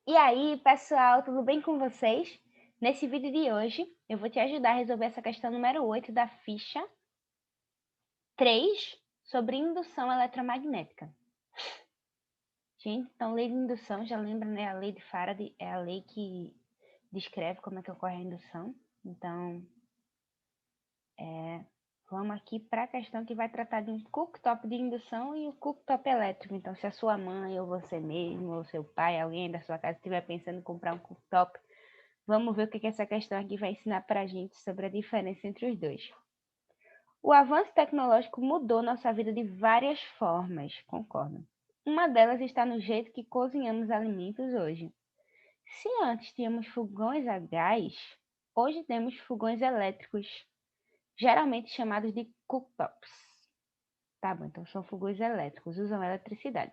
E aí, pessoal, tudo bem com vocês? Nesse vídeo de hoje, eu vou te ajudar a resolver essa questão número 8 da ficha 3 sobre indução eletromagnética. Gente, então, lei de indução, já lembra, né? A lei de Faraday é a lei que descreve como é que ocorre a indução. Então, vamos aqui para a questão que vai tratar de um cooktop de indução e o cooktop elétrico. Então, se a sua mãe, ou você mesmo, ou seu pai, alguém da sua casa estiver pensando em comprar um cooktop, vamos ver o que essa questão aqui vai ensinar para a gente sobre a diferença entre os dois. O avanço tecnológico mudou nossa vida de várias formas, concordo. Uma delas está no jeito que cozinhamos alimentos hoje. Se antes tínhamos fogões a gás, hoje temos fogões elétricos, geralmente chamados de cooktops. Tá bom, então são fogões elétricos, usam eletricidade.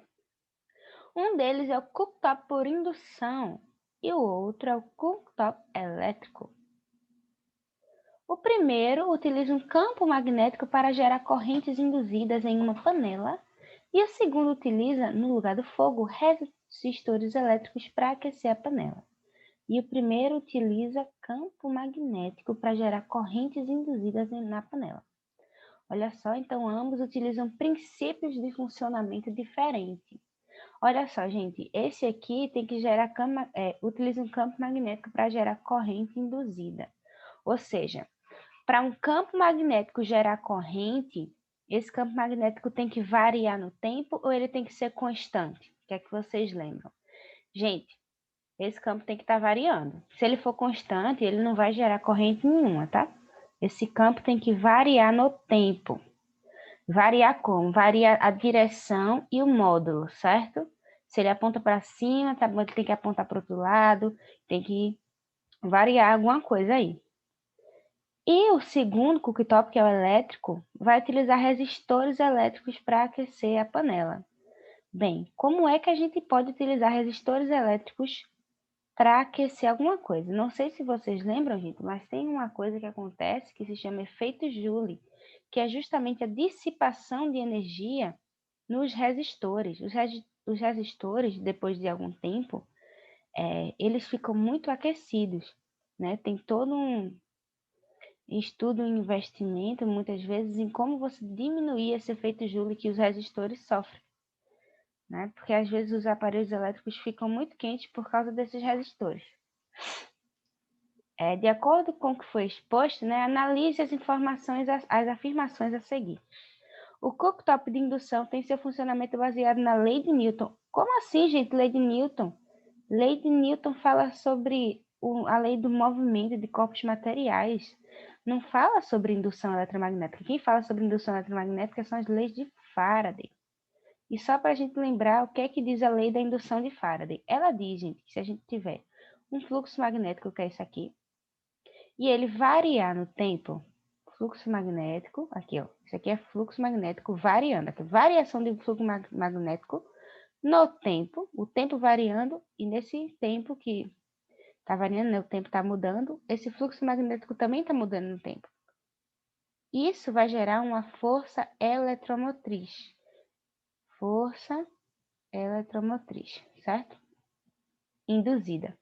Um deles é o cooktop por indução e o outro é o cooktop elétrico. O primeiro utiliza um campo magnético para gerar correntes induzidas em uma panela, e o segundo utiliza, no lugar do fogo, resistores elétricos para aquecer a panela. E o primeiro utiliza campo magnético para gerar correntes induzidas na panela. Olha só, então ambos utilizam princípios de funcionamento diferentes. Olha só, gente, esse aqui tem que gerar utiliza um campo magnético para gerar corrente induzida. Ou seja, para um campo magnético gerar corrente, esse campo magnético tem que variar no tempo ou ele tem que ser constante? O que é que vocês lembram? Gente, esse campo tem que estar variando. Se ele for constante, ele não vai gerar corrente nenhuma, tá? Esse campo tem que variar no tempo. Variar como? Varia a direção e o módulo, certo? Se ele aponta para cima, tá bom, tem que apontar para o outro lado, tem que variar alguma coisa aí. E o segundo cooktop, que é o elétrico, vai utilizar resistores elétricos para aquecer a panela. Bem, como é que a gente pode utilizar resistores elétricos para aquecer alguma coisa? Não sei se vocês lembram, gente, mas tem uma coisa que acontece que se chama efeito Joule, que é justamente a dissipação de energia nos resistores. Os resistores, depois de algum tempo, eles ficam muito aquecidos, né? Tem todo um estudo um investimento, muitas vezes, em como você diminuir esse efeito Joule que os resistores sofrem, né? Porque às vezes os aparelhos elétricos ficam muito quentes por causa desses resistores. De acordo com o que foi exposto, né, analise as informações, as afirmações a seguir. O cooktop de indução tem seu funcionamento baseado na lei de Newton. Como assim, gente, lei de Newton? Lei de Newton fala sobre a lei do movimento de corpos materiais. Não fala sobre indução eletromagnética. Quem fala sobre indução eletromagnética são as leis de Faraday. E só para a gente lembrar o que é que diz a lei da indução de Faraday. Ela diz, gente, que se a gente tiver um fluxo magnético, que é isso aqui, e ele variar no tempo, fluxo magnético, aqui, ó, isso aqui é fluxo magnético variando, aqui, variação de fluxo magnético no tempo, o tempo variando, e nesse tempo que está variando, né, o tempo está mudando, esse fluxo magnético também está mudando no tempo. Isso vai gerar uma força eletromotriz. Força eletromotriz, certo? Induzida.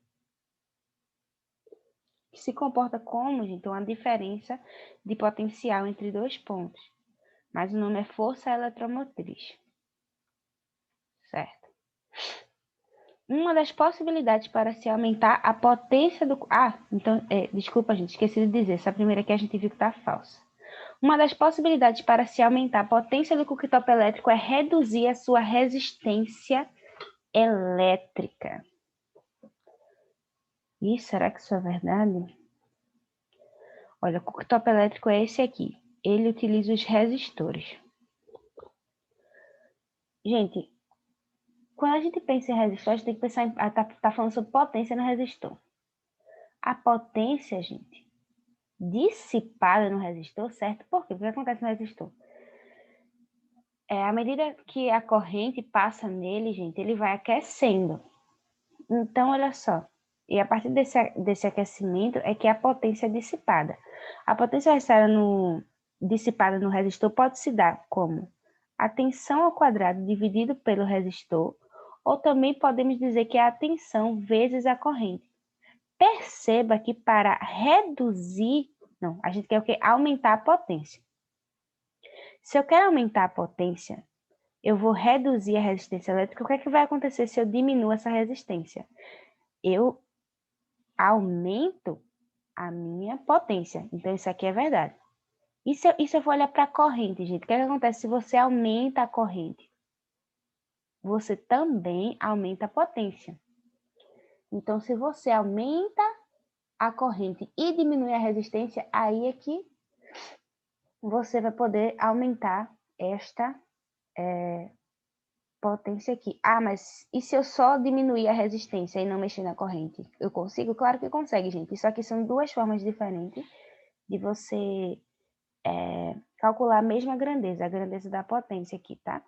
Que se comporta como, gente, uma diferença de potencial entre dois pontos. Mas o nome é força eletromotriz. Certo? Uma das possibilidades para se aumentar a potência do... então, desculpa, gente, esqueci de dizer. Essa primeira aqui a gente viu que está falsa. Uma das possibilidades para se aumentar a potência do cooktop elétrico é reduzir a sua resistência elétrica. Será que isso é verdade? Olha, o cooktop elétrico é esse aqui. Ele utiliza os resistores. Gente, quando a gente pensa em resistor, a gente tem que pensar em... tá falando sobre potência no resistor. A potência, gente, dissipada no resistor, certo? Por quê? O que acontece no resistor? À medida que a corrente passa nele, gente, ele vai aquecendo. Então, olha só. E a partir desse aquecimento é que a potência é dissipada. A potência dissipada no resistor pode se dar como a tensão ao quadrado dividido pelo resistor, ou também podemos dizer que é a tensão vezes a corrente. Perceba que para reduzir, não, a gente quer o quê? Aumentar a potência. Se eu quero aumentar a potência, eu vou reduzir a resistência elétrica. O que é que vai acontecer se eu diminuo essa resistência? Eu aumento a minha potência. Então, isso aqui é verdade. E se eu for olhar para a corrente, gente? O que é que acontece se você aumenta a corrente? Você também aumenta a potência. Então, se você aumenta a corrente e diminui a resistência, aí é que você vai poder aumentar esta potência aqui. Ah, mas e se eu só diminuir a resistência e não mexer na corrente? Eu consigo? Claro que consegue, gente. Isso aqui são duas formas diferentes de você calcular a mesma grandeza, a grandeza da potência aqui, tá?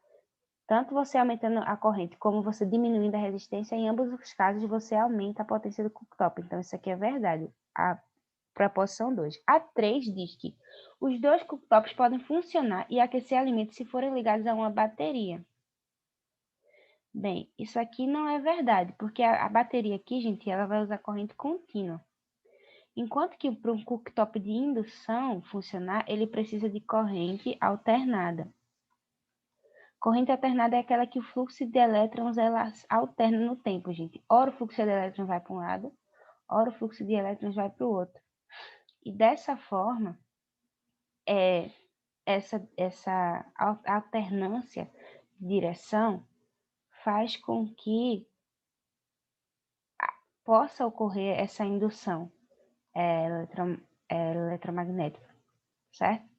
Tanto você aumentando a corrente como você diminuindo a resistência, em ambos os casos você aumenta a potência do cooktop. Então, isso aqui é verdade. A proposição 2. A 3 diz que os dois cooktops podem funcionar e aquecer alimentos se forem ligados a uma bateria. Bem, isso aqui não é verdade, porque a bateria aqui, gente, ela vai usar corrente contínua. Enquanto que para um cooktop de indução funcionar, ele precisa de corrente alternada. Corrente alternada é aquela que o fluxo de elétrons ela alterna no tempo, gente. Ora o fluxo de elétrons vai para um lado, ora o fluxo de elétrons vai para o outro. E dessa forma, essa alternância de direção faz com que possa ocorrer essa indução eletromagnética, certo?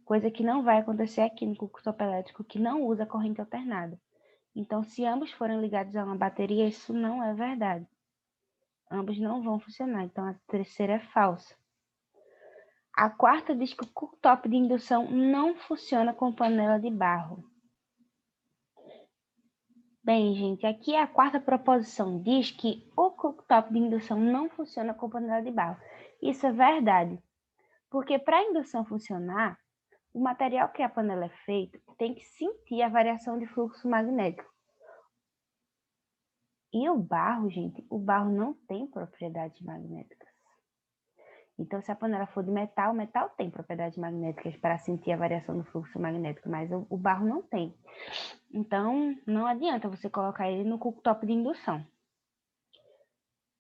Coisa que não vai acontecer aqui no cooktop elétrico, que não usa corrente alternada. Então, se ambos forem ligados a uma bateria, isso não é verdade. Ambos não vão funcionar, então a terceira é falsa. A quarta diz que o cooktop de indução não funciona com panela de barro. Bem, gente, aqui a quarta proposição diz que o cooktop de indução não funciona com panela de barro. Isso é verdade, porque para a indução funcionar, o material que a panela é feito tem que sentir a variação de fluxo magnético. E o barro, gente, o barro não tem propriedades magnéticas. Então, se a panela for de metal, o metal tem propriedades magnéticas para sentir a variação do fluxo magnético, mas o barro não tem. Então, não adianta você colocar ele no cooktop de indução.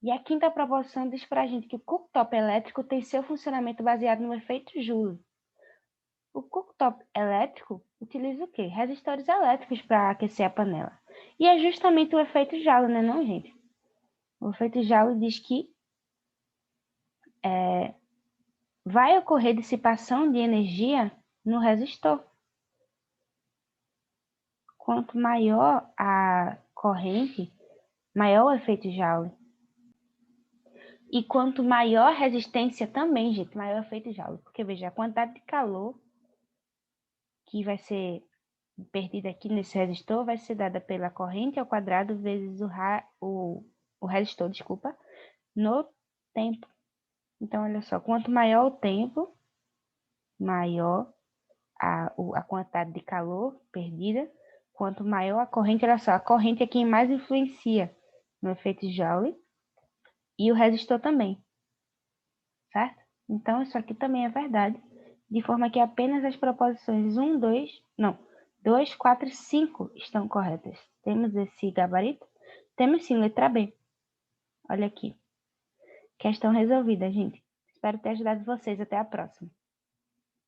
E a quinta proposição diz para a gente que o cooktop elétrico tem seu funcionamento baseado no efeito Joule. O cooktop elétrico utiliza o quê? Resistores elétricos para aquecer a panela. E é justamente o efeito Joule, né, não, gente? O efeito Joule diz que vai ocorrer dissipação de energia no resistor. Quanto maior a corrente, maior o efeito Joule. E quanto maior a resistência também, gente, maior o efeito Joule. Porque, veja, a quantidade de calor que vai ser perdida aqui nesse resistor vai ser dada pela corrente ao quadrado vezes o resistor, desculpa, no tempo. Então, olha só, quanto maior o tempo, maior a quantidade de calor perdida, quanto maior a corrente, olha só, a corrente é quem mais influencia no efeito Joule e o resistor também, certo? Então, isso aqui também é verdade, de forma que apenas as proposições 2, 4 e 5 estão corretas. Temos esse gabarito? Temos sim, letra B. Olha aqui. Questão resolvida, gente. Espero ter ajudado vocês. Até a próxima.